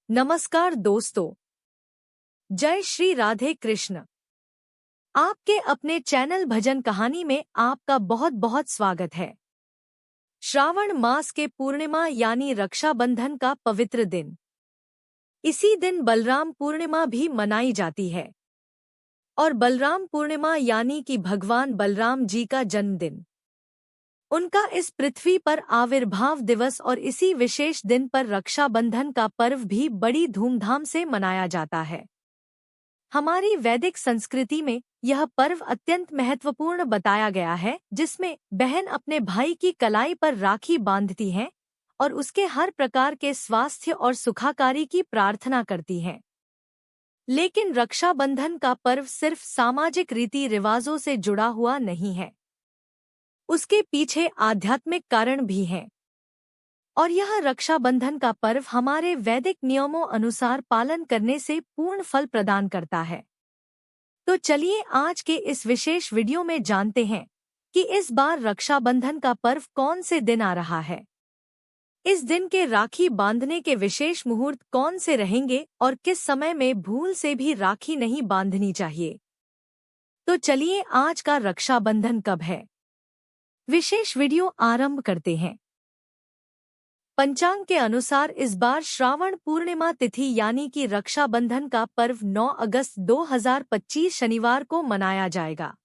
नमस्कार दोस्तों, जय श्री राधे कृष्ण। आपके अपने चैनल भजन कहानी में आपका बहुत बहुत स्वागत है। श्रावण मास के पूर्णिमा यानी रक्षाबंधन का पवित्र दिन। इसी दिन बलराम पूर्णिमा भी मनाई जाती है और बलराम पूर्णिमा यानी कि भगवान बलराम जी का जन्मदिन, उनका इस पृथ्वी पर आविर्भाव दिवस और इसी विशेष दिन पर रक्षाबंधन का पर्व भी बड़ी धूमधाम से मनाया जाता है। हमारी वैदिक संस्कृति में यह पर्व अत्यंत महत्वपूर्ण बताया गया है, जिसमें बहन अपने भाई की कलाई पर राखी बांधती हैं और उसके हर प्रकार के स्वास्थ्य और सुखाकारी की प्रार्थना करती हैं। लेकिन रक्षाबंधन का पर्व सिर्फ सामाजिक रीति रिवाजों से जुड़ा हुआ नहीं है, उसके पीछे आध्यात्मिक कारण भी हैं। और यह रक्षाबंधन का पर्व हमारे वैदिक नियमों अनुसार पालन करने से पूर्ण फल प्रदान करता है। तो चलिए आज के इस विशेष वीडियो में जानते हैं कि इस बार रक्षाबंधन का पर्व कौन से दिन आ रहा है। इस दिन के राखी बांधने के विशेष मुहूर्त कौन से रहेंगे और किस समय में भूल से भी राखी नहीं बांधनी चाहिए। तो चलिए आज का रक्षाबंधन कब है, विशेष वीडियो आरंभ करते हैं। पंचांग के अनुसार इस बार श्रावण पूर्णिमा तिथि यानी कि रक्षाबंधन का पर्व 9 अगस्त 2025 शनिवार को मनाया जाएगा।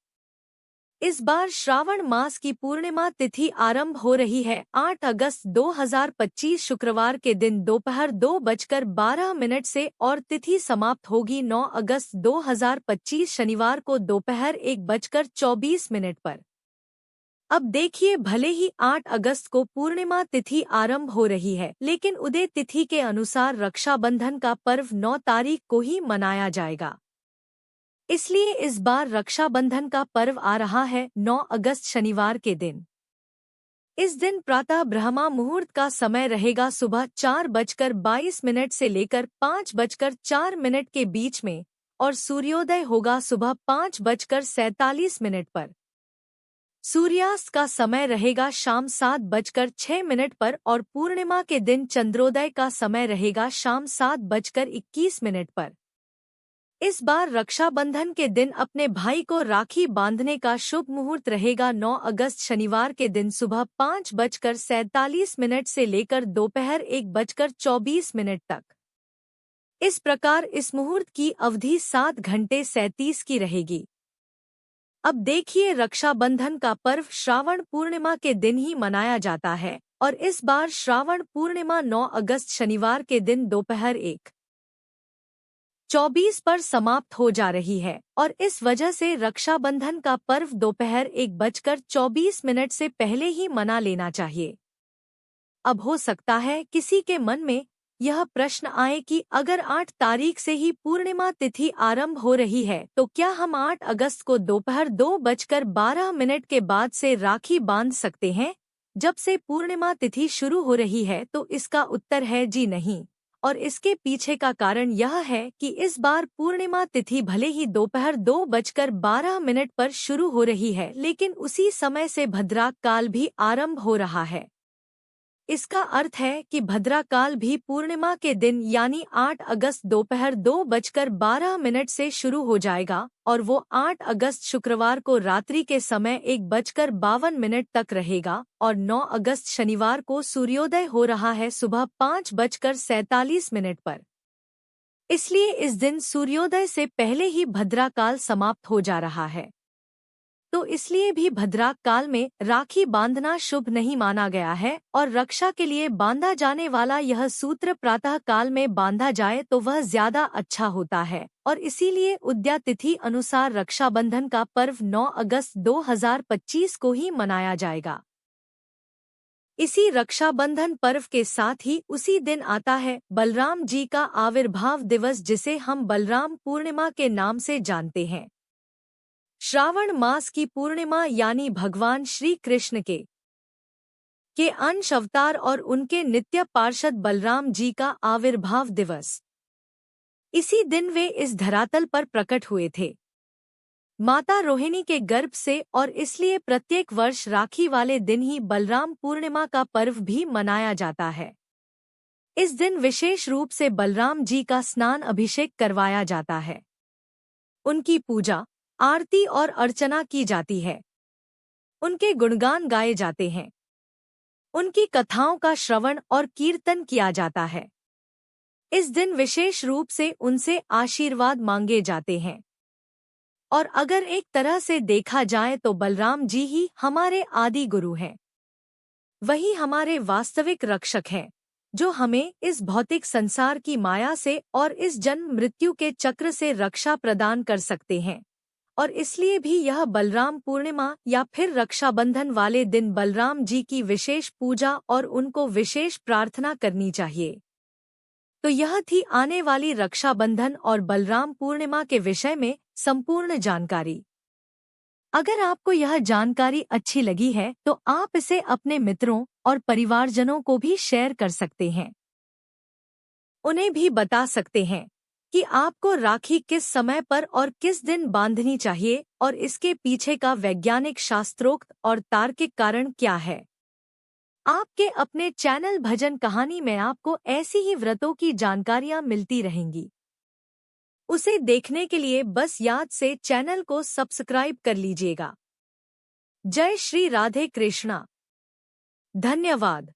इस बार श्रावण मास की पूर्णिमा तिथि आरंभ हो रही है 8 अगस्त 2025 शुक्रवार के दिन दोपहर 2:12 से और तिथि समाप्त होगी 9 अगस्त 2025 शनिवार को दोपहर 1:24 पर। अब देखिए, भले ही 8 अगस्त को पूर्णिमा तिथि आरंभ हो रही है, लेकिन उदय तिथि के अनुसार रक्षाबंधन का पर्व 9 तारीख को ही मनाया जाएगा। इसलिए इस बार रक्षाबंधन का पर्व आ रहा है 9 अगस्त शनिवार के दिन। इस दिन प्रातः ब्रह्मा मुहूर्त का समय रहेगा सुबह 4:22 से लेकर 5:04 के बीच में और सूर्योदय होगा सुबह 5:47 पर। सूर्यास्त का समय रहेगा शाम 7:06 पर और पूर्णिमा के दिन चंद्रोदय का समय रहेगा शाम 7:21 पर। इस बार रक्षाबंधन के दिन अपने भाई को राखी बांधने का शुभ मुहूर्त रहेगा 9 अगस्त शनिवार के दिन सुबह 5:47 से लेकर दोपहर 1:24 तक। इस प्रकार इस मुहूर्त की अवधि 7 घंटे 37 की रहेगी। अब देखिए, रक्षाबंधन का पर्व श्रावण पूर्णिमा के दिन ही मनाया जाता है और इस बार श्रावण पूर्णिमा 9 अगस्त शनिवार के दिन दोपहर 1:24 पर समाप्त हो जा रही है और इस वजह से रक्षाबंधन का पर्व दोपहर 1:24 से पहले ही मना लेना चाहिए। अब हो सकता है किसी के मन में यह प्रश्न आए कि अगर 8 तारीख से ही पूर्णिमा तिथि आरंभ हो रही है तो क्या हम 8 अगस्त को दोपहर 2:12 के बाद से राखी बांध सकते हैं, जब से पूर्णिमा तिथि शुरू हो रही है? तो इसका उत्तर है जी नहीं। और इसके पीछे का कारण यह है कि इस बार पूर्णिमा तिथि भले ही दोपहर 2:12 पर शुरू हो रही है, लेकिन उसी समय से भद्राक काल भी आरंभ हो रहा है। इसका अर्थ है कि भद्रा काल भी पूर्णिमा के दिन यानी 8 अगस्त दोपहर 2:12 से शुरू हो जाएगा और वो 8 अगस्त शुक्रवार को रात्रि के समय 1:52 तक रहेगा और 9 अगस्त शनिवार को सूर्योदय हो रहा है सुबह 5:47 पर। इसलिए इस दिन सूर्योदय से पहले ही भद्रा काल समाप्त हो जा रहा है। तो इसलिए भी भद्राक काल में राखी बांधना शुभ नहीं माना गया है और रक्षा के लिए बांधा जाने वाला यह सूत्र प्रातः काल में बांधा जाए तो वह ज्यादा अच्छा होता है और इसीलिए उदया तिथि अनुसार रक्षाबंधन का पर्व 9 अगस्त 2025 को ही मनाया जाएगा। इसी रक्षाबंधन पर्व के साथ ही उसी दिन आता है बलराम जी का आविर्भाव दिवस, जिसे हम बलराम पूर्णिमा के नाम से जानते हैं। श्रावण मास की पूर्णिमा यानी भगवान श्री कृष्ण के अंश अवतार और उनके नित्य पार्षद बलराम जी का आविर्भाव दिवस। इसी दिन वे इस धरातल पर प्रकट हुए थे माता रोहिणी के गर्भ से और इसलिए प्रत्येक वर्ष राखी वाले दिन ही बलराम पूर्णिमा का पर्व भी मनाया जाता है। इस दिन विशेष रूप से बलराम जी का स्नान अभिषेक करवाया जाता है। उनकी पूजा, आरती और अर्चना की जाती है। उनके गुणगान गाए जाते हैं। उनकी कथाओं का श्रवण और कीर्तन किया जाता है। इस दिन विशेष रूप से उनसे आशीर्वाद मांगे जाते हैं। और अगर एक तरह से देखा जाए तो बलराम जी ही हमारे आदि गुरु हैं। वही हमारे वास्तविक रक्षक हैं, जो हमें इस भौतिक संसार की माया से और इस जन्म मृत्यु के चक्र से रक्षा प्रदान कर सकते हैं। और इसलिए भी यह बलराम पूर्णिमा या फिर रक्षाबंधन वाले दिन बलराम जी की विशेष पूजा और उनको विशेष प्रार्थना करनी चाहिए। तो यह थी आने वाली रक्षाबंधन और बलराम पूर्णिमा के विषय में संपूर्ण जानकारी। अगर आपको यह जानकारी अच्छी लगी है तो आप इसे अपने मित्रों और परिवारजनों को भी शेयर कर सकते हैं। उन्हें भी बता सकते हैं कि आपको राखी किस समय पर और किस दिन बांधनी चाहिए और इसके पीछे का वैज्ञानिक, शास्त्रोक्त और तार्किक कारण क्या है। आपके अपने चैनल भजन कहानी में आपको ऐसी ही व्रतों की जानकारियां मिलती रहेंगी। उसे देखने के लिए बस याद से चैनल को सब्सक्राइब कर लीजिएगा। जय श्री राधे कृष्णा। धन्यवाद।